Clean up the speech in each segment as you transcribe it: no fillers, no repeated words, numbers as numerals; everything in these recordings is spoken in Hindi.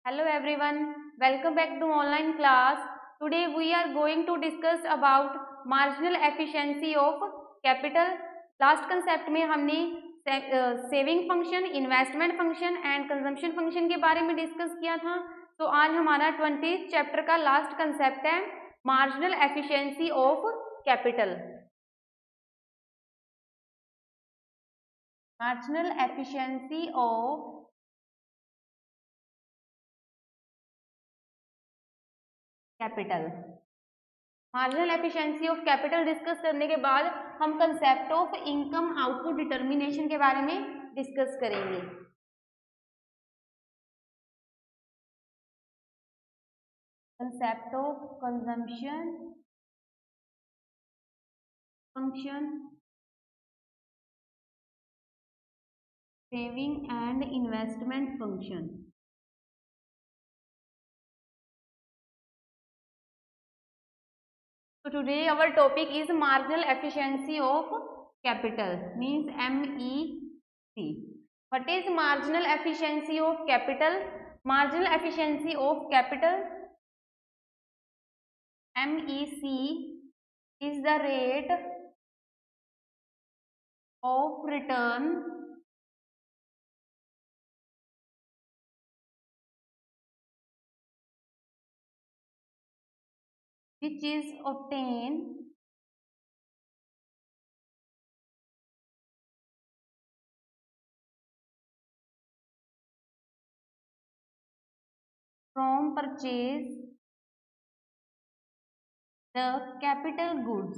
Hello everyone, welcome back to online class. Today we are going to discuss about marginal efficiency of capital. Last concept में हमने saving function, investment function and consumption function के बारे में डिस्कस किया था। तो आज हमारा 20th चैप्टर का लास्ट कंसेप्ट है marginal efficiency of capital. Marginal efficiency of capital. Marginal efficiency of capital discuss करने के बाद हम concept of income output determination के बारे में डिस्कस करेंगे। Concept of consumption function, saving and investment function. So today our topic is marginal efficiency of capital, means MEC. What is marginal efficiency of capital? Marginal efficiency of capital, MEC, is the rate of return which is obtained from purchase the capital goods.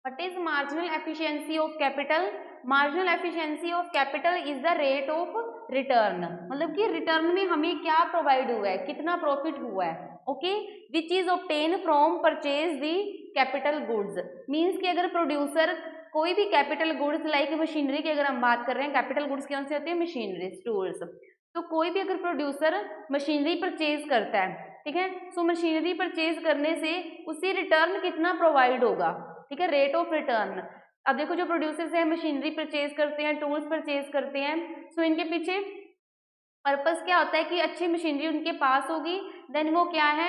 What is marginal efficiency of capital? Marginal efficiency of capital is the rate of return, मतलब कि रिटर्न में हमें क्या प्रोवाइड हुआ है, कितना प्रॉफिट हुआ है, okay, which is obtain from purchase the capital goods. Means कि अगर प्रोड्यूसर कोई भी कैपिटल गुड्स लाइक मशीनरी की अगर हम बात कर रहे हैं, कैपिटल गुड्स कौन से होते हैं? Machinery, tools. तो कोई भी अगर प्रोड्यूसर मशीनरी परचेज करता है, ठीक है, सो मशीनरी परचेज करने से उसे रिटर्न कितना प्रोवाइड होगा, ठीक है, रेट ऑफ रिटर्न। अब देखो जो प्रोड्यूसर्स हैं मशीनरी परचेज करते हैं, टूल्स परचेज करते हैं, सो इनके पीछे पर्पस क्या होता है कि अच्छी मशीनरी उनके पास होगी, देन वो क्या है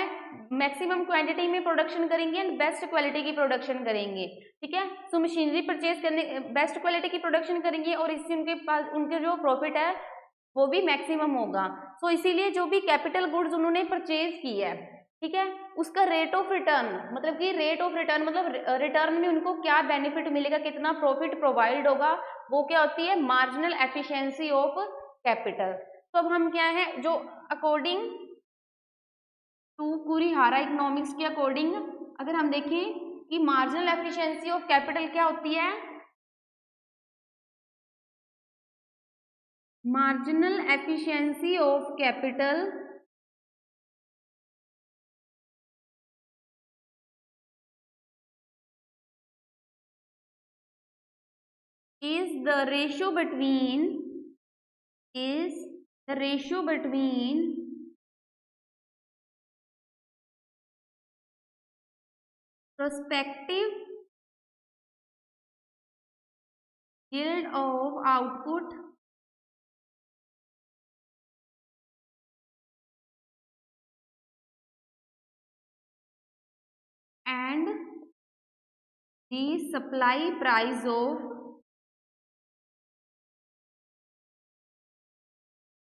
मैक्सिमम क्वांटिटी में प्रोडक्शन करेंगे एंड बेस्ट क्वालिटी की प्रोडक्शन करेंगे, ठीक है। सो मशीनरी परचेज करने बेस्ट क्वालिटी की प्रोडक्शन करेंगे और इससे उनके पास उनके जो प्रॉफिट है वो भी मैक्सिमम होगा। सो इसीलिए जो भी कैपिटल गुड्स उन्होंने परचेज की है, ठीक है, उसका रेट ऑफ रिटर्न, मतलब कि रेट ऑफ रिटर्न मतलब रिटर्न में उनको क्या बेनिफिट मिलेगा, कितना प्रॉफिट प्रोवाइड होगा, वो क्या होती है मार्जिनल एफिशिएंसी ऑफ कैपिटल। तो अब हम क्या है जो अकॉर्डिंग टू कुरिहारा इकोनॉमिक्स के अकॉर्डिंग अगर हम देखें कि मार्जिनल एफिशिएंसी ऑफ कैपिटल क्या होती है, marginal efficiency of capital is the ratio between prospective yield of output and the supply price of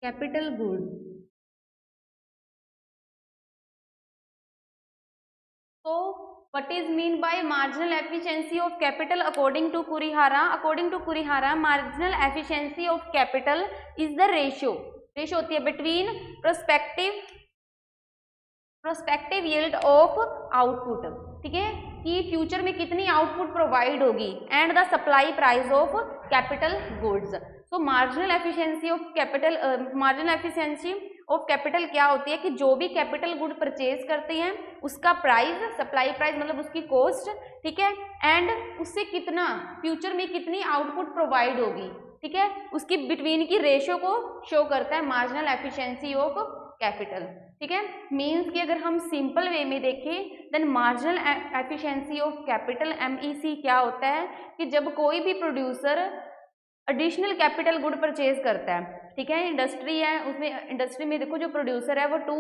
capital good. So what is mean by marginal efficiency of capital according to Kurihara? According to Kurihara, marginal efficiency of capital is the ratio होती है between prospective yield of output, ठीक है, कि फ्यूचर में कितनी आउटपुट प्रोवाइड होगी and the supply price of capital goods. So marginal efficiency of capital, marginal efficiency of capital क्या होती है कि जो भी कैपिटल गुड परचेज करते हैं उसका प्राइस, सप्लाई प्राइस मतलब उसकी कॉस्ट, ठीक है, एंड उससे कितना फ्यूचर में कितनी आउटपुट प्रोवाइड होगी, ठीक है, उसकी बिटवीन की रेशियो को शो करता है मार्जिनल एफिशिएंसी ऑफ कैपिटल, ठीक है। मीन्स कि अगर हम सिंपल वे में देखें then marginal efficiency of capital MEC क्या होता है कि जब कोई भी producer additional capital good purchase करता है, ठीक है। इंडस्ट्री है, उसमें इंडस्ट्री में देखो जो प्रोड्यूसर है वो 2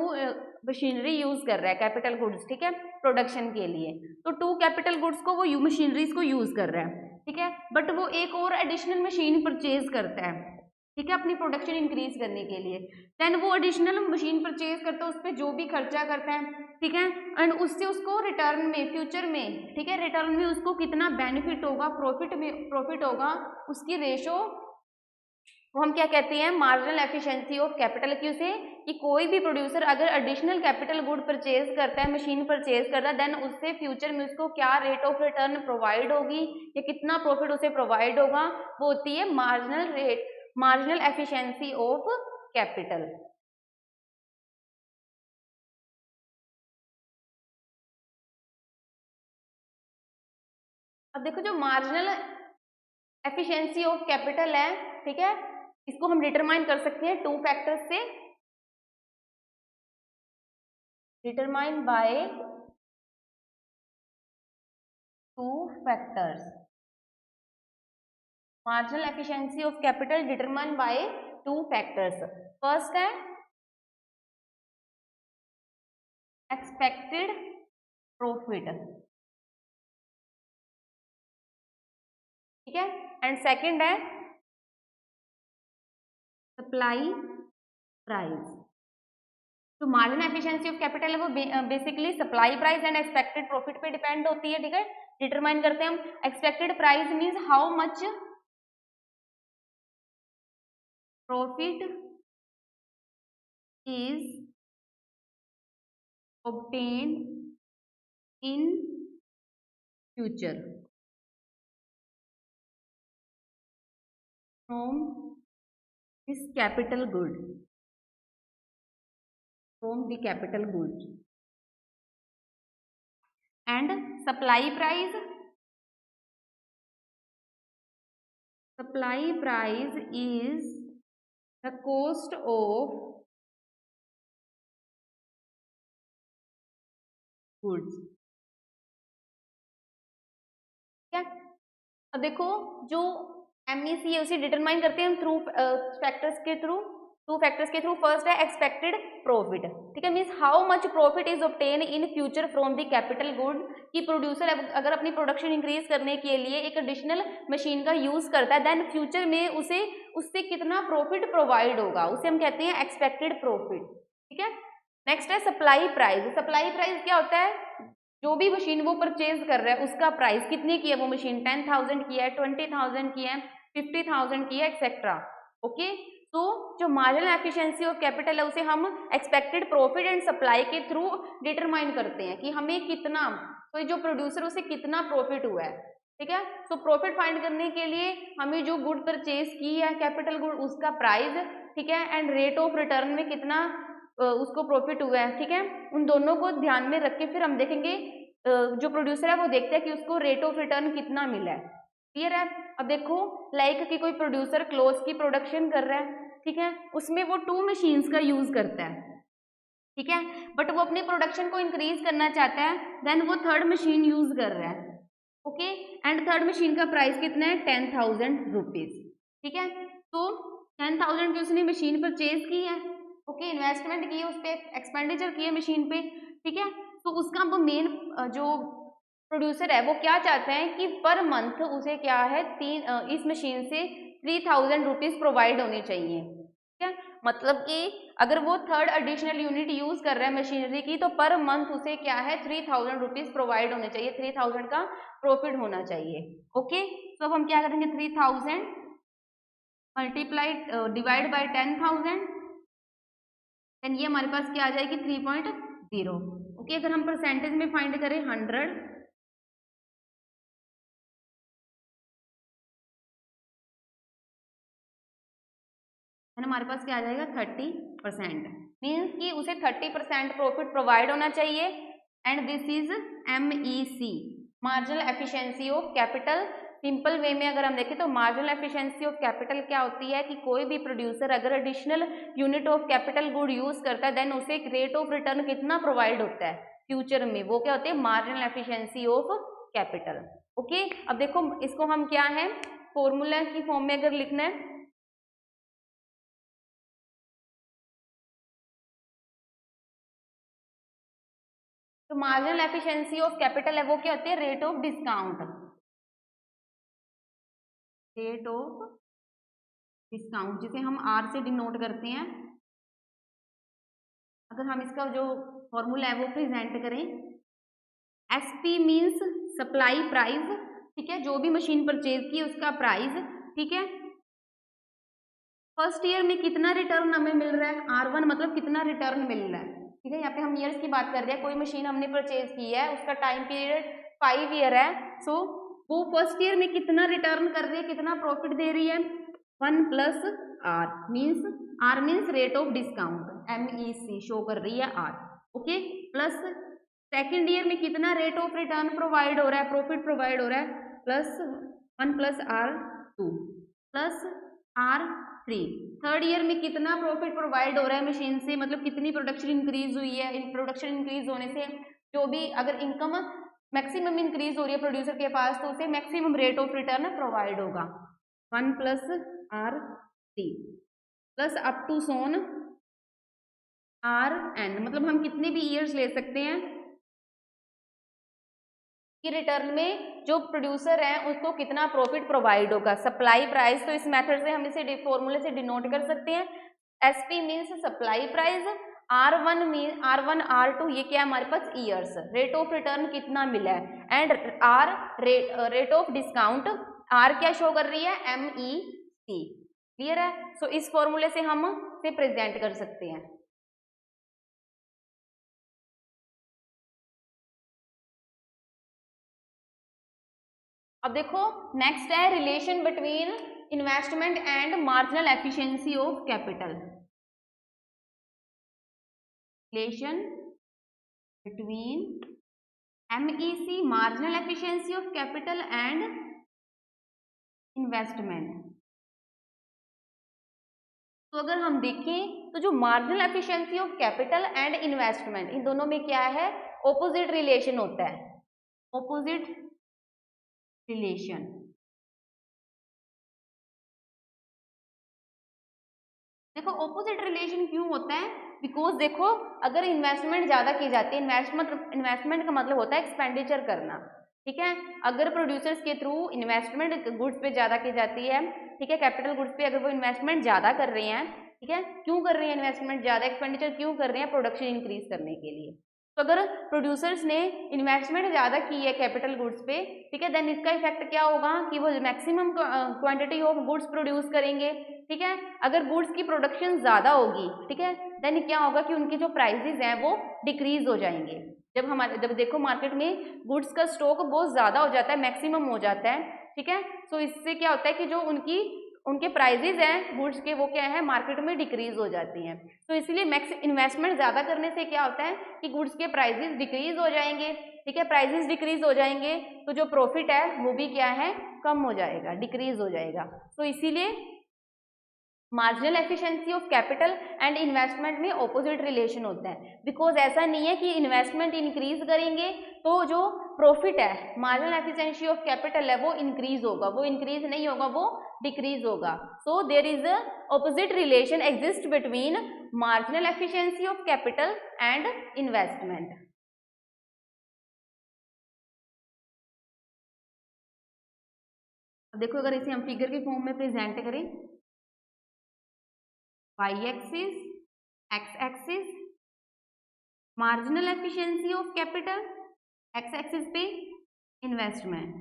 मशीनरी यूज कर रहा है, कैपिटल गुड्स, ठीक है, प्रोडक्शन के लिए। तो 2 कैपिटल गुड्स को वो मशीनरीज को यूज कर रहा है, ठीक है। बट वो एक और एडिशनल मशीन परचेज करता है, ठीक है, अपनी प्रोडक्शन इंक्रीज करने के लिए। देन वो एडिशनल मशीन परचेज करता है, उस पर जो भी खर्चा करता है, ठीक है, एंड उससे उसको रिटर्न में, फ्यूचर में, ठीक है, रिटर्न में उसको कितना बेनिफिट होगा, प्रॉफिट होगा, उसकी रेशो वो हम क्या कहते हैं, मार्जिनल एफिशिएंसी ऑफ कैपिटल। की उसे कि कोई भी प्रोड्यूसर अगर एडिशनल कैपिटल गुड परचेज करता है, मशीन परचेज करता है, देन उससे फ्यूचर में उसको क्या रेट ऑफ रिटर्न प्रोवाइड होगी या कितना प्रॉफिट उसे प्रोवाइड होगा, वो होती है मार्जिनल एफिशिएंसी ऑफ कैपिटल। अब देखो जो मार्जिनल एफिशिएंसी ऑफ कैपिटल है, ठीक है, इसको हम डिटरमाइन कर सकते हैं 2 फैक्टर्स से, determine by 2 factors. Marginal efficiency of capital determine by 2 factors. First है एक्सपेक्टेड प्रॉफिट, ठीक है, एंड सेकंड है सप्लाई प्राइस। तो मार्जिनल एफिशिएंसी ऑफ कैपिटल है वो basically supply price and expected profit पे डिपेंड होती है, ठीक है। डिटरमाइन करते हैं हम, expected price means how much profit is obtained in future from this capital good, from the capital goods, and supply price is the cost of goods, ठीक है। अब देखो जो MEC है उसे डिटरमाइन करते हैं हम थ्रू फैक्टर्स के थ्रू, 2 फैक्टर्स के थ्रू। फर्स्ट है एक्सपेक्टेड प्रॉफिट, ठीक है, means how much profit is obtain in future from the capital good. कि प्रोड्यूसर अगर अपनी प्रोडक्शन इंक्रीज करने के लिए एक एडिशनल मशीन का यूज करता है, देन फ्यूचर में उससे कितना प्रॉफिट प्रोवाइड होगा, उसे हम कहते हैं एक्सपेक्टेड प्रॉफिट, ठीक है। नेक्स्ट है सप्लाई प्राइस। सप्लाई प्राइस क्या होता है, जो भी मशीन वो परचेज कर रहा है उसका प्राइस, कितने की है वो मशीन, 10,000 की है, 20,000 की है, 50,000 की है, एक्सेट्रा, ओके। तो जो मार्जिनल एफिशिएंसी ऑफ कैपिटल है उसे हम एक्सपेक्टेड प्रॉफिट एंड सप्लाई के थ्रू डिटरमाइन करते हैं कि हमें कितना, तो जो प्रोड्यूसर उसे कितना प्रॉफिट हुआ है, ठीक है। तो प्रॉफिट फाइंड करने के लिए हमें जो गुड परचेज की है कैपिटल गुड उसका प्राइस, ठीक है, एंड रेट ऑफ रिटर्न में कितना उसको प्रॉफिट हुआ है, ठीक है, उन दोनों को ध्यान में रख के फिर हम देखेंगे जो प्रोड्यूसर है वो देखते हैं कि उसको रेट ऑफ रिटर्न कितना मिला है, क्लियर है। अब देखो लाइक कि कोई प्रोड्यूसर क्लोथ की प्रोडक्शन कर रहा है, ठीक है, उसमें वो 2 मशीन्स का यूज करता है, ठीक है, बट वो अपनी प्रोडक्शन को इंक्रीज करना चाहता है, देन वो 3rd मशीन यूज कर रहा है, ओके, एंड 3rd मशीन का प्राइस कितना है 10,000 रुपीज, ठीक है। तो 10,000 की उसने मशीन परचेज की है, ओके, इन्वेस्टमेंट की है, उस पर एक्सपेंडिचर की है मशीन पे, ठीक है। तो उसका वो मेन जो प्रोड्यूसर है वो क्या चाहते हैं कि पर मंथ उसे क्या है इस मशीन से 3,000 रुपीज प्रोवाइड होनी चाहिए, ठीक है। मतलब कि अगर वो 3rd एडिशनल यूनिट यूज कर रहा है मशीनरी की, तो पर मंथ उसे क्या है 3,000 रुपीज प्रोवाइड होने चाहिए, 3,000 का प्रॉफिट होना चाहिए, ओके। तो अब हम क्या करेंगे, 3,000 मल्टीप्लाइड डिवाइड बाय 10,000, देन ये हमारे पास क्या आ जाएगी 3.0, ओके। अगर हम परसेंटेज में फाइंड करें 100, हमारे पास क्या आ जाएगा 30%, मीन्स कि उसे 30% प्रॉफिट प्रोवाइड होना चाहिए, and this is MEC, marginal efficiency of capital. Simple way में अगर हम देखें तो मार्जिनल एफिशिएंसी ऑफ कैपिटल क्या होती है कि कोई भी प्रोड्यूसर अगर additional unit of capital good use करता है, देन उसे एक रेट ऑफ रिटर्न कितना प्रोवाइड होता है फ्यूचर में, वो क्या होती है marginal efficiency of capital, okay. अब देखो इसको हम क्या है फॉर्मूला की फॉर्म में अगर लिखना है, तो मार्जिनल एफिशिएंसी ऑफ कैपिटल है वो क्या होती है, rate of discount, rate of discount, जिसे हम आर से डिनोट करते हैं। अगर हम इसका जो फॉर्मूला है वो प्रेजेंट करें, एसपी मीन्स सप्लाई प्राइस, ठीक है, जो भी मशीन परचेज की उसका प्राइस, ठीक है। फर्स्ट ईयर में कितना रिटर्न हमें मिल रहा है, R1 मतलब कितना रिटर्न मिल रहा है, ठीक है। यहाँ पे हम ईयर्स की बात कर रहे हैं, कोई मशीन हमने परचेज की है, उसका टाइम पीरियड 5 ईयर है, सो वो फर्स्ट ईयर में कितना रिटर्न कर रही है, कितना प्रॉफिट दे रही है, 1 plus R means rate of discount, MEC show कर रही है R, okay, plus second year में कितना रेट ऑफ रिटर्न प्रोवाइड हो रहा है, प्रॉफिट प्रोवाइड हो रहा है, plus 1 plus R2 plus R3। Third year में कितना प्रॉफिट प्रोवाइड हो रहा है मशीन से, मतलब कितनी प्रोडक्शन इंक्रीज हुई है, इन प्रोडक्शन इंक्रीज होने से जो भी अगर इनकम मैक्सिमम इंक्रीज हो रही है प्रोड्यूसर के पास, तो उसे maximum rate of return provide होगा, 1 plus R3 plus up to सोन RN, मतलब हम कितने भी ईयर्स ले सकते हैं कि रिटर्न में जो प्रोड्यूसर है उसको कितना प्रॉफिट प्रोवाइड होगा, सप्लाई प्राइस। तो इस मेथड से हम इसे फॉर्मूले से डिनोट कर सकते हैं, SP means supply price, R1 mean R1 R2 ये क्या है हमारे पास ईयर्स, रेट ऑफ रिटर्न कितना मिला है, and R rate of discount, R क्या शो कर रही है, MEC, क्लियर है। सो इस फॉर्मूले से हम इसे प्रेजेंट कर सकते हैं। अब देखो नेक्स्ट है relation between investment and marginal efficiency of capital, relation between MEC marginal efficiency of capital and investment. तो अगर हम देखें तो जो marginal efficiency of capital and investment, इन दोनों में क्या है, ऑपोजिट रिलेशन होता है, ऑपोजिट रिलेशन। देखो ऑपोजिट रिलेशन क्यों होता है, बिकॉज देखो अगर इन्वेस्टमेंट ज्यादा की जाती है, इन्वेस्टमेंट का मतलब होता है एक्सपेंडिचर करना, ठीक है। अगर प्रोड्यूसर्स के थ्रू इन्वेस्टमेंट गुड्स पे ज्यादा की जाती है, ठीक है, कैपिटल गुड्स पे अगर वो इन्वेस्टमेंट ज्यादा कर रहे हैं, ठीक है, क्यों कर रहे हैं इन्वेस्टमेंट ज्यादा, एक्सपेंडिचर क्यों कर रहे हैं, प्रोडक्शन इंक्रीज करने के लिए। तो अगर प्रोड्यूसर्स ने इन्वेस्टमेंट ज्यादा की है कैपिटल गुड्स पे, ठीक है, देन इसका इफेक्ट क्या होगा कि वो maximum quantity of goods produce करेंगे, ठीक है। अगर गुड्स की प्रोडक्शन ज्यादा होगी, ठीक है, देन क्या होगा कि उनके जो प्राइसेस हैं वो डिक्रीज हो जाएंगे। जब देखो मार्केट में गुड्स का स्टॉक बहुत ज्यादा हो जाता है, मैक्सिमम हो जाता है, ठीक है, तो इससे क्या होता है कि जो उनके प्राइजेज हैं गुड्स के वो क्या है मार्केट में डिक्रीज हो जाती हैं। तो इसलिए मैक्स इन्वेस्टमेंट ज्यादा करने से क्या होता है कि गुड्स के प्राइजेज डिक्रीज हो जाएंगे, ठीक है, प्राइजेज डिक्रीज हो जाएंगे तो जो प्रॉफिट है वो भी क्या है कम हो जाएगा, डिक्रीज हो जाएगा। तो इसीलिए marginal efficiency of capital and investment में ऑपोजिट रिलेशन होता है, बिकॉज ऐसा नहीं है कि इन्वेस्टमेंट इंक्रीज करेंगे तो जो प्रॉफिट है मार्जिनल एफिशिएंसी ऑफ कैपिटल है वो इंक्रीज होगा, वो इंक्रीज नहीं होगा, वो डिक्रीज होगा। So there is a opposite relation exist between marginal efficiency of capital and investment. देखो अगर इसे हम फिगर के फॉर्म में प्रेजेंट करें, y axis, x axis marginal efficiency of capital, x axis पे इन्वेस्टमेंट,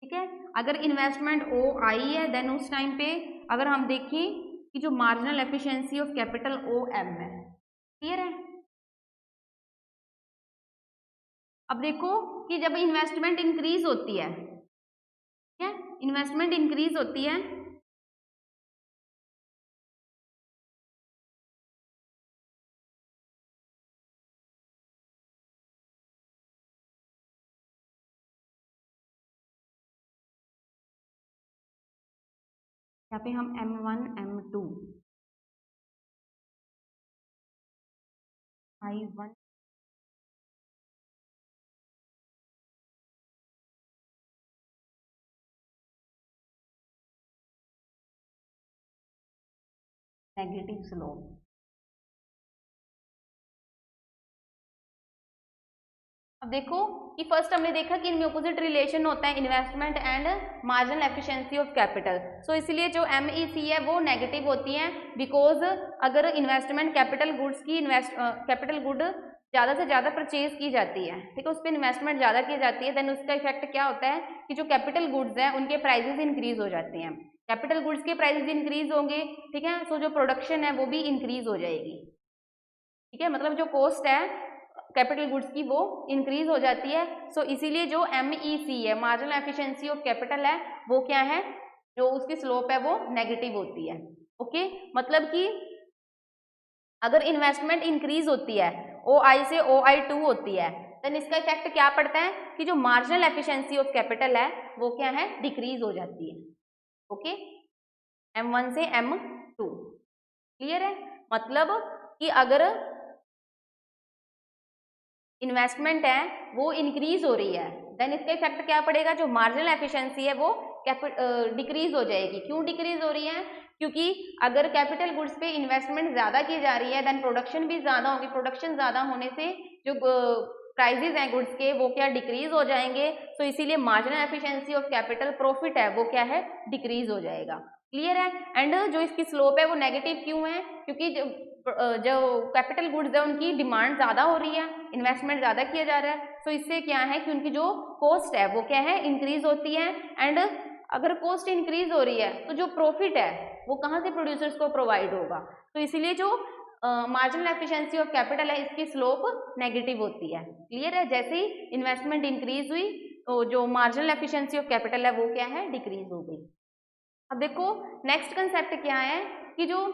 ठीक है। अगर इन्वेस्टमेंट OI है देन उस टाइम पे अगर हम देखें कि जो marginal efficiency of capital OM है, क्लियर है। अब देखो कि जब इन्वेस्टमेंट इंक्रीज होती है, ठीक है, इन्वेस्टमेंट इंक्रीज होती है, यहाँ पे हम M1 M2 I1 negative slope. अब देखो कि फर्स्ट हमने देखा कि इनमें अपोजिट रिलेशन होता है investment and marginal efficiency of capital. So इसलिए जो MEC है वो नेगेटिव होती है, बिकॉज अगर इन्वेस्टमेंट कैपिटल गुड्स की कैपिटल गुड ज़्यादा से ज़्यादा परचेज की जाती है, ठीक है, उस पर इन्वेस्टमेंट ज़्यादा की जाती है, देन उसका इफेक्ट क्या होता है कि जो कैपिटल गुड्स हैं उनके प्राइजेज इंक्रीज हो जाते हैं। कैपिटल गुड्स के प्राइजेज इंक्रीज होंगे, ठीक है, सो जो प्रोडक्शन है वो भी इंक्रीज हो जाएगी, ठीक है, मतलब जो कॉस्ट है कैपिटल गुड्स की वो इंक्रीज हो जाती है। सो इसीलिए जो MEC है, मार्जिनल एफिशिएंसी ऑफ कैपिटल है, वो क्या है, जो उसकी स्लोप है वो नेगेटिव होती है। ओके, मतलब कि अगर इन्वेस्टमेंट इंक्रीज होती है, OI से OI2 होती है, देन इसका इफेक्ट क्या पड़ता है कि जो मार्जिनल एफिशिएंसी ऑफ कैपिटल है वो क्या है, डिक्रीज हो जाती है। ओके, M1 से M2, क्लियर है, मतलब कि अगर इन्वेस्टमेंट है वो इंक्रीज हो रही है, देन इसका इफेक्ट क्या पड़ेगा, जो मार्जिनल एफिशिएंसी है वो डिक्रीज हो जाएगी। क्यों डिक्रीज हो रही है, क्योंकि अगर कैपिटल गुड्स पे इन्वेस्टमेंट ज्यादा की जा रही है, देन प्रोडक्शन भी ज्यादा होगी, प्रोडक्शन ज्यादा होने से जो प्राइजेज हैं गुड्स के वो क्या डिक्रीज हो जाएंगे। तो इसीलिए marginal efficiency of capital profit है वो क्या है, डिक्रीज हो जाएगा। क्लियर है। एंड जो इसकी स्लोप है वो नेगेटिव क्यों है, क्योंकि जो कैपिटल गुड्स है उनकी डिमांड ज्यादा हो रही है, इन्वेस्टमेंट ज्यादा किया जा रहा है, तो इससे क्या है कि उनकी जो कॉस्ट है वो क्या है, इंक्रीज होती है। एंड अगर कॉस्ट इंक्रीज हो रही है तो जो प्रॉफिट है वो कहाँ से प्रोड्यूसर्स को प्रोवाइड होगा, तो इसीलिए जो मार्जिनल एफिशिएंसी ऑफ कैपिटल है इसकी स्लोप नेगेटिव होती है। क्लियर है, जैसे ही इन्वेस्टमेंट इंक्रीज हुई तो जो मार्जिनल एफिशिएंसी ऑफ कैपिटल है वो क्या है, डिक्रीज हो गई। अब देखो नेक्स्ट कंसेप्ट क्या है कि जो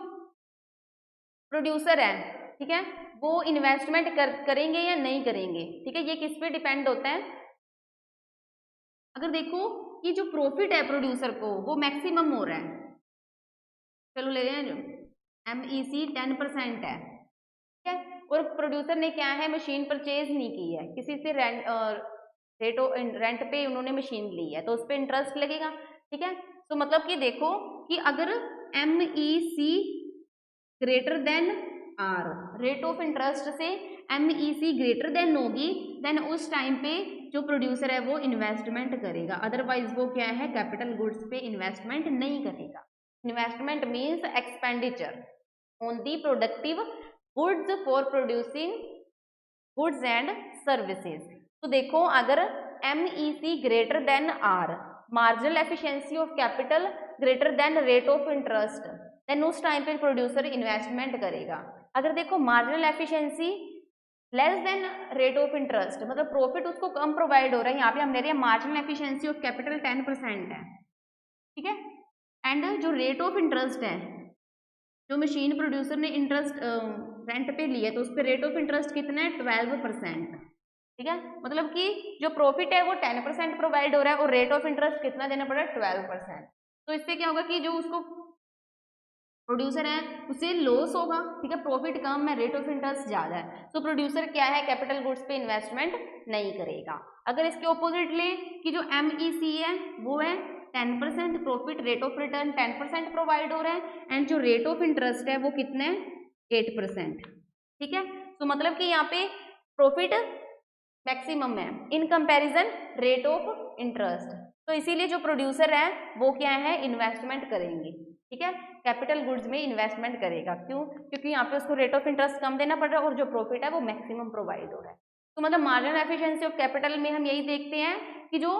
प्रोड्यूसर है, ठीक है, वो इन्वेस्टमेंट करेंगे या नहीं करेंगे, ठीक है, ये किस पे डिपेंड होता है। अगर देखो कि जो प्रॉफिट है प्रोड्यूसर को वो मैक्सिमम हो रहा है, चलो ले रहे हैं MEC 10% है, ठीक है, और प्रोड्यूसर ने क्या है, मशीन परचेज नहीं की है, किसी से रेंट पे उन्होंने मशीन ली है, तो उस पर इंटरेस्ट लगेगा, ठीक है। तो मतलब कि देखो कि अगर MEC greater than R, rate of interest से MEC ग्रेटर देन होगी, देन उस टाइम पे जो प्रोड्यूसर है वो इन्वेस्टमेंट करेगा, अदरवाइज वो क्या है, कैपिटल गुड्स पे इन्वेस्टमेंट नहीं करेगा। Investment means expenditure on the productive goods for producing goods and services. तो देखो अगर MEC greater than R, marginal efficiency of capital greater than rate of interest, then उस टाइम पे प्रोड्यूसर इन्वेस्टमेंट करेगा। अगर देखो marginal efficiency less than rate of interest, मतलब प्रॉफिट उसको कम प्रोवाइड हो रहा है, यहाँ पे हम ले रहे हैं मार्जिनल एफिशिएंसी ऑफ कैपिटल 10% है, ठीक है, एंड जो रेट ऑफ इंटरेस्ट है, जो मशीन प्रोड्यूसर ने इंटरेस्ट रेंट पे लिया है तो उस पर रेट ऑफ इंटरेस्ट कितना है, 12%, ठीक है, मतलब कि जो प्रॉफिट है वो 10% प्रोवाइड हो रहा है और रेट ऑफ इंटरेस्ट कितना देना पड़ रहा है, 12%। तो इससे क्या होगा कि जो उसको प्रोड्यूसर है उसे लॉस होगा, ठीक है, प्रॉफिट कम है, रेट ऑफ इंटरेस्ट ज्यादा है, तो प्रोड्यूसर क्या है, कैपिटल गुड्स पे इन्वेस्टमेंट नहीं करेगा। अगर इसके ऑपोजिट ले कि जो MEC है वो है 10%, profit rate of return 10% provide हो रहा है, एंड जो रेट ऑफ इंटरेस्ट है वो कितना है, 8%, ठीक है। तो मतलब कि यहाँ पे प्रॉफिट मैक्सिमम है in comparison rate of interest, तो इसीलिए जो प्रोड्यूसर है वो क्या है, इन्वेस्टमेंट करेंगे, ठीक है, कैपिटल गुड्स में इन्वेस्टमेंट करेगा। क्यों, क्योंकि यहाँ पे उसको रेट ऑफ इंटरेस्ट कम देना पड़ रहा है और जो प्रॉफिट है वो मैक्सिमम प्रोवाइड हो रहा है। तो मतलब मार्जिनल एफिशिएंसी ऑफ कैपिटल में हम यही देखते हैं कि जो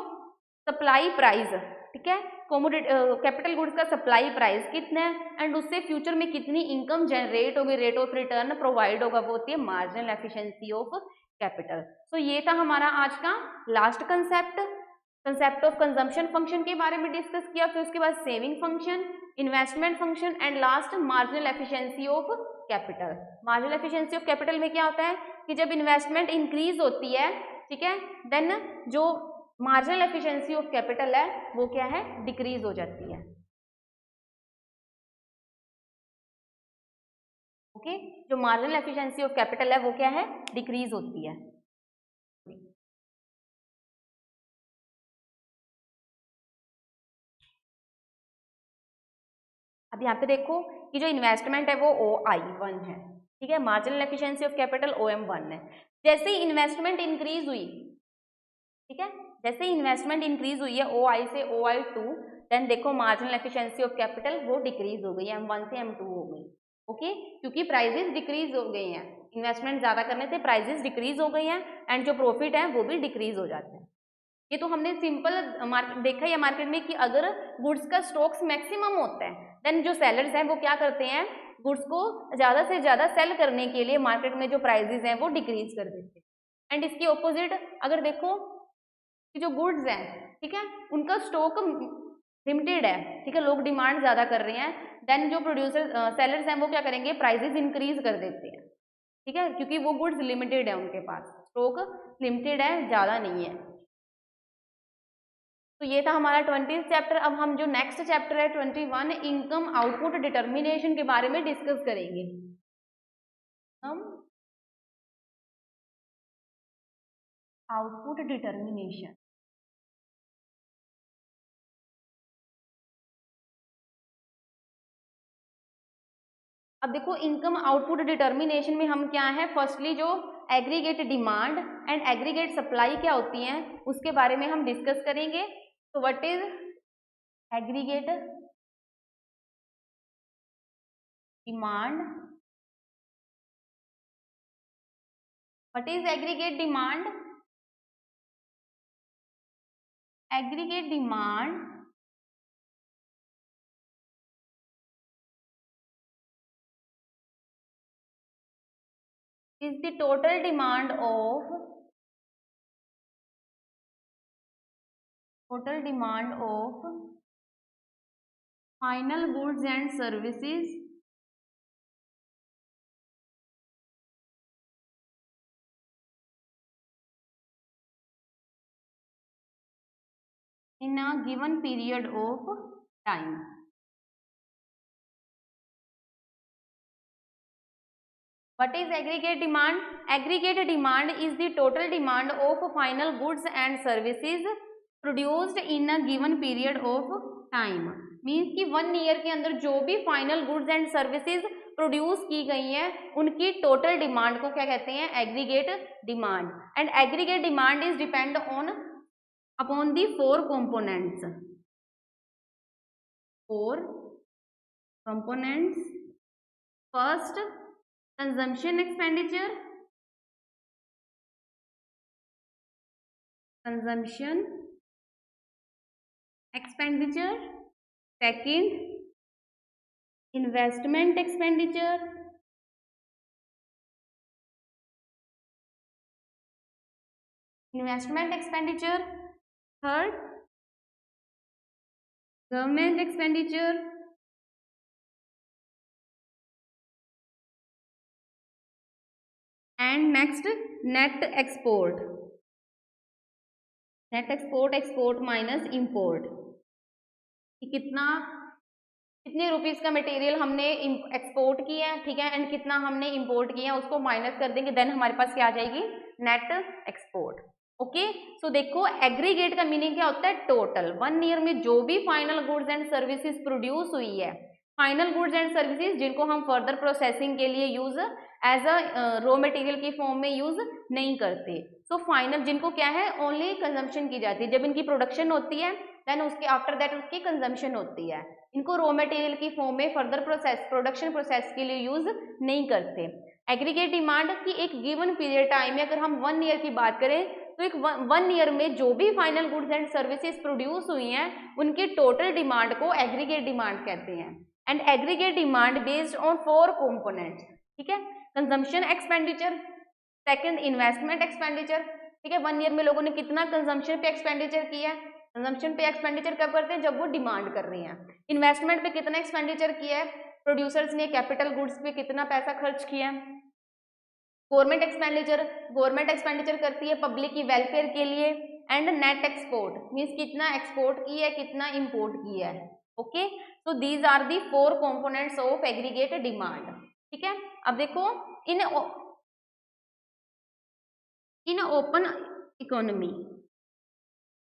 सप्लाई प्राइस, ठीक है, कॉमोडिटी कैपिटल गुड्स का सप्लाई प्राइस कितना है एंड उससे फ्यूचर में कितनी इनकम जनरेट होगी, रेट ऑफ रिटर्न प्रोवाइड होगा, वो होती है मार्जिनल एफिशिएंसी ऑफ कैपिटल। तो ये था हमारा आज का last concept of consumption function के बारे में डिस्कस किया, फिर उसके बाद saving function, investment function and last marginal efficiency of capital. Marginal efficiency of capital में क्या होता है कि जब इन्वेस्टमेंट इंक्रीज होती है, ठीक है, देन जो मार्जिनल एफिशिएंसी ऑफ कैपिटल है वो क्या है, डिक्रीज हो जाती है। ओके, जो मार्जिनल एफिशिएंसी ऑफ कैपिटल है वो क्या है, डिक्रीज होती है। अब यहाँ पे देखो कि जो इन्वेस्टमेंट है वो OI1 है, ठीक है, marginal efficiency of capital OM1 है। जैसे ही इन्वेस्टमेंट इंक्रीज हुई, ठीक है, जैसे ही इन्वेस्टमेंट इंक्रीज हुई है OI से OI2, देन देखो मार्जिनल एफिशिएंसी ऑफ कैपिटल वो डिक्रीज हो गई है, M1 से M2 हो गई, ओके, क्योंकि प्राइजेस डिक्रीज हो गई हैं, इन्वेस्टमेंट ज्यादा करने से प्राइजेस डिक्रीज हो गई हैं एंड जो प्रॉफिट है वो भी डिक्रीज हो जाते हैं। ये तो हमने सिंपल मार्केट देखा है मार्केट में कि अगर गुड्स का स्टॉक्स मैक्सिमम होता है देन जो सेलर्स हैं वो क्या करते हैं, गुड्स को ज़्यादा से ज़्यादा सेल करने के लिए मार्केट में जो प्राइजेस हैं वो डिक्रीज कर देते हैं। एंड इसके ऑपोजिट अगर देखो कि जो गुड्स हैं, ठीक है, उनका स्टॉक लिमिटेड है, ठीक है, लोग डिमांड ज़्यादा कर रहे हैं, देन जो प्रोड्यूसर सेलर्स हैं वो क्या करेंगे, प्राइजेस इंक्रीज कर देते हैं, ठीक है, क्योंकि वो गुड्स लिमिटेड है, उनके पास स्टॉक लिमिटेड है, ज़्यादा नहीं है। तो ये था हमारा 20th चैप्टर। अब हम जो नेक्स्ट चैप्टर है 21 इनकम आउटपुट डिटर्मिनेशन के बारे में डिस्कस करेंगे। हम आउटपुट डिटर्मिनेशन, अब देखो इनकम आउटपुट डिटर्मिनेशन में हम क्या है, फर्स्टली जो aggregate demand and aggregate supply क्या होती हैं उसके बारे में हम डिस्कस करेंगे। तो what is aggregate demand, what is aggregate demand, aggregate demand is the total demand of final goods and services in a given period of time. What is aggregate demand? Aggregate demand is the total demand of final goods and services produced in a given period of time. Means कि 1 ईयर के अंदर जो भी final goods and services produce की गई हैं उनकी टोटल डिमांड को क्या कहते हैं, aggregate demand. And aggregate demand is depend on upon the 4 components, 4 components. First, consumption expenditure, second investment expenditure, third government expenditure, and next net export, export minus import, कितने रुपीस का मटेरियल हमने एक्सपोर्ट किया है, ठीक है, एंड कितना हमने इंपोर्ट किया है उसको माइनस कर देंगे, देन हमारे पास क्या आ जाएगी, नेट एक्सपोर्ट। ओके, सो देखो एग्रीगेट का मीनिंग क्या होता है, टोटल 1 ईयर में जो भी final goods and services produce हुई है, फाइनल गुड्स एंड सर्विसेज जिनको हम फर्दर प्रोसेसिंग के लिए use as a raw material की फॉर्म में यूज नहीं करते, सो फाइनल जिनको क्या है ओनली कंजम्पशन की जाती है, जब इनकी प्रोडक्शन होती है देन उसके आफ्टर दैट उसकी कंजम्पशन होती है, इनको रॉ मटेरियल की फॉर्म में फर्दर प्रोडक्शन प्रोसेस के लिए यूज नहीं करते। एग्रीगेट डिमांड की एक गिवन पीरियड टाइम में अगर हम 1 ईयर की बात करें तो एक 1 ईयर में जो भी final goods and services produce हुई हैं उनकी टोटल डिमांड को एग्रीगेट डिमांड कहते हैं। And aggregate demand based on 4 components, ठीक है, consumption expenditure, second investment expenditure, ठीक है, 1 ईयर में लोगों ने कितना कंजम्पशन पे एक्सपेंडिचर किया है, कंजम्पशन पे एक्सपेंडिचर कब करते हैं, जब वो डिमांड कर रही हैं। इन्वेस्टमेंट पे कितना एक्सपेंडिचर किया है, प्रोड्यूसर्स ने कैपिटल गुड्स पे कितना पैसा खर्च किया है। गवर्नमेंट एक्सपेंडिचर करती है पब्लिक की वेलफेयर के लिए। एंड नेट एक्सपोर्ट मीन्स कितना एक्सपोर्ट किया है, कितना इंपोर्ट किया है। Okay, so these are the 4 components of aggregate demand, ठीक है। अब देखो in open economy,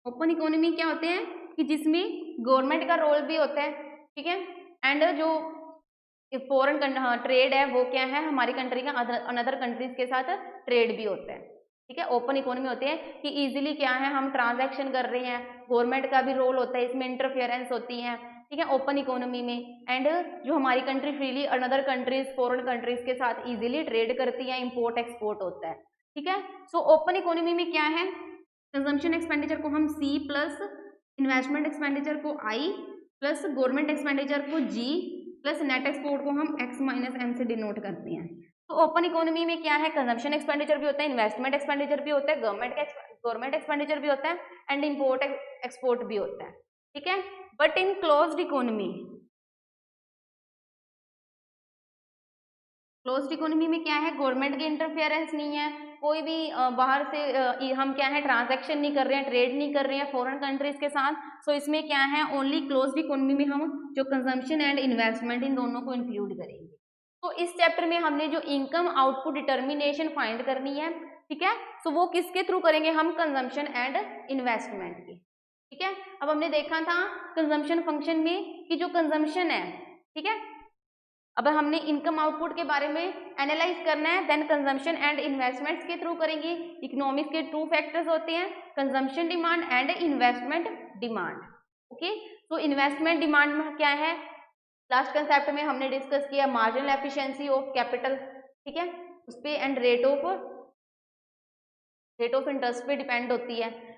open economy क्या होते हैं कि जिसमें गवर्नमेंट का रोल भी होता है, ठीक है, एंड जो फॉरेन ट्रेड है वो क्या है, हमारी कंट्री का अनदर कंट्रीज के साथ ट्रेड भी होता है, ठीक है। ओपन इकोनॉमी होती है कि इजीली क्या है, हम ट्रांजैक्शन कर रहे हैं, गवर्नमेंट का भी रोल होता है इसमें, इंटरफेरेंस होती है, ठीक है, ओपन इकोनॉमी में। एंड जो हमारी country freely another countries, foreign countries के साथ इजीली ट्रेड करती है, इंपोर्ट एक्सपोर्ट होता है, ठीक है। सो ओपन इकोनॉमी में क्या है, कंजम्पशन एक्सपेंडिचर को हम C प्लस इन्वेस्टमेंट एक्सपेंडिचर को I प्लस गवर्नमेंट एक्सपेंडिचर को G प्लस नेट एक्सपोर्ट को हम X माइनस M से डिनोट करते हैं। तो ओपन इकोनॉमी में क्या है, कंजम्पशन एक्सपेंडिचर भी होता है, इन्वेस्टमेंट एक्सपेंडिचर भी होता है, गवर्नमेंट एक्सपेंडिचर भी होता है, एंड इंपोर्ट एक्सपोर्ट भी होता है, ठीक है। But in closed economy, closed economy में क्या है, गवर्नमेंट की इंटरफेरेंस नहीं है, कोई भी बाहर से हम क्या है ट्रांजैक्शन नहीं कर रहे हैं, ट्रेड नहीं कर रहे हैं फॉरेन कंट्रीज के साथ। सो इसमें क्या है, ओनली क्लोज्ड इकोनॉमी में हम जो कंजम्पशन एंड इन्वेस्टमेंट इन दोनों को इंक्लूड करेंगे। तो इस चैप्टर में हमने जो इनकम आउटपुट डिटर्मिनेशन फाइंड करनी है, ठीक है, तो वो किसके थ्रू करेंगे हम, कंजम्पशन एंड इन्वेस्टमेंट के, ठीक है। अब हमने देखा था कंजम्पशन फंक्शन में कि जो कंजम्पशन है, ठीक है, अब हमने इनकम आउटपुट के बारे में एनालाइज करना है, देन कंजम्पशन एंड इन्वेस्टमेंट्स के थ्रू करेंगे। इकोनॉमिक्स के टू फैक्टर्स होते हैं, consumption demand and investment demand, okay. तो इन्वेस्टमेंट डिमांड में क्या है, लास्ट कंसेप्ट में हमने डिस्कस किया मार्जिनल एफिशिएंसी ऑफ कैपिटल, ठीक है, उस पे एंड रेट ऑफ इंटरेस्ट पे डिपेंड होती है।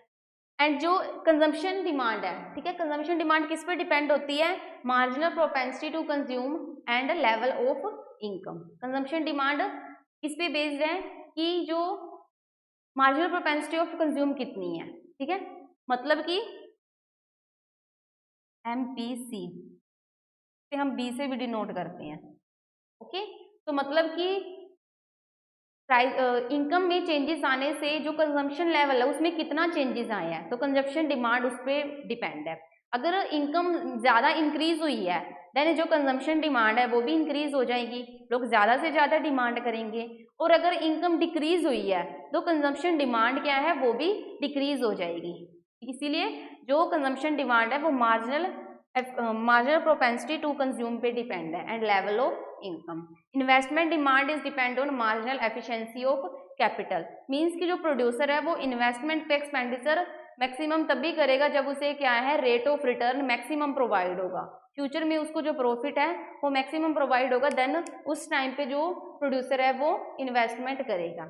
एंड जो कंजम्पशन डिमांड है, ठीक है, कंजम्पशन डिमांड किस पे डिपेंड होती है, marginal propensity to consume and level of income. Consumption demand किस पे बेस्ड है कि जो मार्जिनल प्रोपेंसिटी ऑफ कंज्यूम कितनी है, ठीक है, मतलब कि MPC से हम B से भी डिनोट करते हैं, ओके। तो मतलब कि प्राइस इनकम में चेंजेस आने से जो कंजम्पशन लेवल है उसमें कितना चेंजेस आए हैं, तो कंजम्पशन डिमांड उस पर डिपेंड है। अगर इनकम ज़्यादा इंक्रीज हुई है देन जो कंजम्पशन डिमांड है वो भी इंक्रीज हो जाएगी, लोग ज़्यादा से ज़्यादा डिमांड करेंगे। और अगर इनकम डिक्रीज हुई है तो कंजम्पशन डिमांड क्या है, वो भी डिक्रीज हो जाएगी। इसीलिए जो कंजम्पशन डिमांड है वो मार्जिनल प्रोपेंसिटी टू कंज्यूम पे डिपेंड है and level of income. Investment demand is depend on marginal efficiency of capital, means कि जो प्रोड्यूसर है वो इन्वेस्टमेंट पे एक्सपेंडिचर मैक्सिमम तभी करेगा जब उसे क्या है, rate of return maximum provide होगा, फ्यूचर में उसको जो प्रॉफिट है वो मैक्सिमम प्रोवाइड होगा, देन उस टाइम पे जो प्रोड्यूसर है वो इन्वेस्टमेंट करेगा।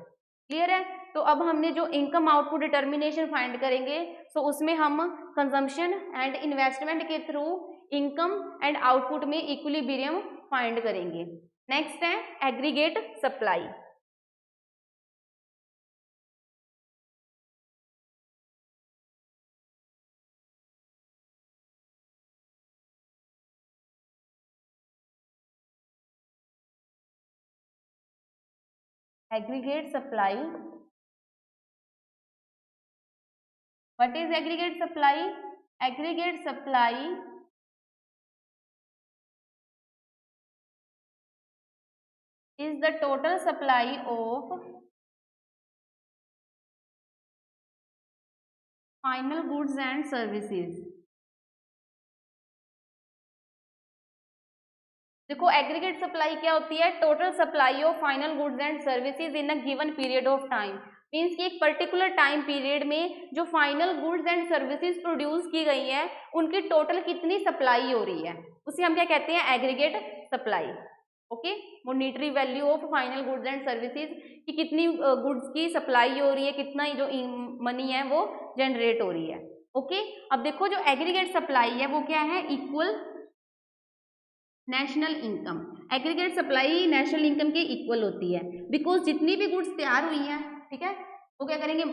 क्लियर है। तो अब हमने जो इनकम आउटपुट डिटर्मिनेशन फाइंड करेंगे, तो उसमें हम कंजम्पशन एंड इन्वेस्टमेंट के थ्रू इनकम एंड आउटपुट में इक्विलिब्रियम फाइंड करेंगे। नेक्स्ट है aggregate supply. Aggregate supply, what is aggregate supply? Aggregate supply is the total supply of final goods and services। देखो एग्रीगेट सप्लाई क्या होती है, total supply of final goods and services in a given period of time, means कि एक पर्टिकुलर टाइम पीरियड में जो final goods and services produce की गई है उनकी टोटल कितनी सप्लाई हो रही है, उसे हम क्या कहते हैं, aggregate supply, okay. Monetary value of final goods and services कि कितनी गुड्स की सप्लाई हो रही है, कितना जो मनी है वो जनरेट हो रही है, ओके। अब देखो जो एग्रीगेट सप्लाई है वो क्या है, equal national income. Aggregate supply national income के इक्वल होती है, बिकॉज जितनी भी गुड्स तैयार हुई हैं, ठीक है, वो क्या करेंगे,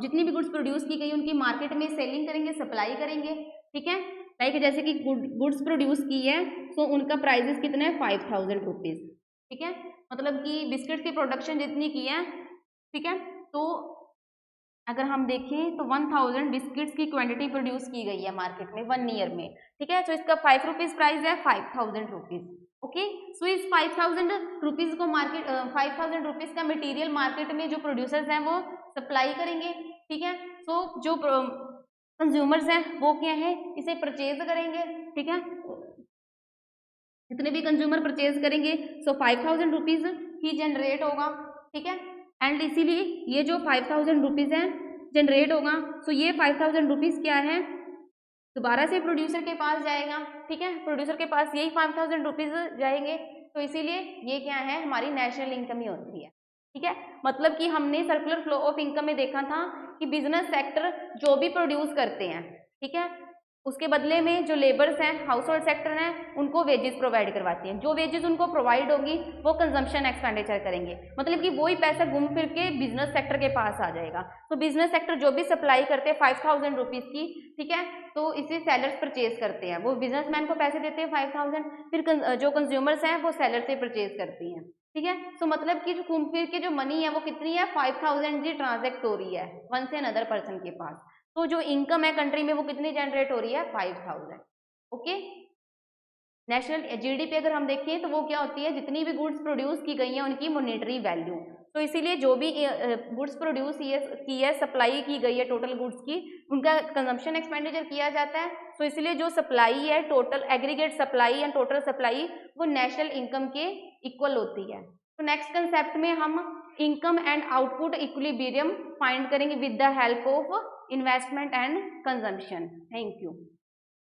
जितनी भी गुड्स प्रोड्यूस की गई उनकी मार्केट में सेलिंग करेंगे, सप्लाई करेंगे, ठीक है। लाइक जैसे कि गुड्स प्रोड्यूस की है तो उनका प्राइजेस कितना है, 5000 रुपीज़, ठीक है, मतलब कि बिस्किट की प्रोडक्शन जितनी की है, ठीक है, तो अगर हम देखें तो 1000 बिस्किट्स की क्वांटिटी प्रोड्यूस की गई है मार्केट में 1 ईयर में, ठीक है। तो इसका 5 रुपीज़ प्राइस है, 5000 रुपीज़, ओके। सो इस 5000 रुपीज़ को मार्केट 5000 रुपीज़ का मटेरियल मार्केट में जो प्रोड्यूसर्स हैं वो सप्लाई करेंगे, ठीक है। सो जो कंज्यूमर्स हैं वो क्या है, इसे परचेज करेंगे, ठीक है। जितने भी कंज्यूमर परचेज करेंगे सो 5000 रुपीज़ ही जनरेट होगा, ठीक है। एंड इसीलिए ये जो 5000 रुपीज़ है जनरेट होगा, सो ये 5000 रुपीज़ क्या है, दोबारा से प्रोड्यूसर के पास जाएगा, ठीक है। प्रोड्यूसर के पास यही 5000 रुपीज़ जाएंगे, तो इसीलिए ये क्या है, हमारी नेशनल इनकम ही होती है, ठीक है। मतलब कि हमने सर्कुलर फ्लो ऑफ इनकम में देखा था कि बिजनेस सेक्टर जो भी प्रोड्यूस करते हैं, ठीक है, उसके बदले में जो लेबर्स हैं, हाउस होल्ड सेक्टर हैं, उनको वेजेस प्रोवाइड करवाती हैं। जो वेजेस उनको प्रोवाइड होगी वो कंजम्पशन एक्सपेंडिचर करेंगे, मतलब कि वही पैसा घूम फिर के बिजनेस सेक्टर के पास आ जाएगा। तो बिजनेस सेक्टर जो भी सप्लाई करते हैं 5000 रुपीज़ की, ठीक है, तो इसे सेलर्स परचेज करते हैं, वो बिजनेसमैन को पैसे देते हैं 5000, फिर जो कंज्यूमर्स हैं वो सेलर से परचेज करती हैं, ठीक है। सो मतलब कि जो घूम फिर के जो मनी है वो कितनी है, 5000 जी ट्रांजेक्ट हो रही है वन से अनदर पर्सन के पास। तो जो इनकम है कंट्री में वो कितनी जनरेट हो रही है, 5000। ओके, नेशनल जीडीपी अगर हम देखें तो वो क्या होती है, जितनी भी गुड्स प्रोड्यूस की गई हैं उनकी मॉनेटरी वैल्यू। तो इसीलिए जो भी गुड्स प्रोड्यूस की है, सप्लाई की गई है टोटल गुड्स की, उनका कंजम्पशन एक्सपेंडिचर किया जाता है। तो इसलिए जो सप्लाई है, total aggregate supply and total supply, वो नेशनल इनकम के इक्वल होती है। तो नेक्स्ट कंसेप्ट में हम income and output equilibrium find करेंगे with the help of investment and consumption. Thank you.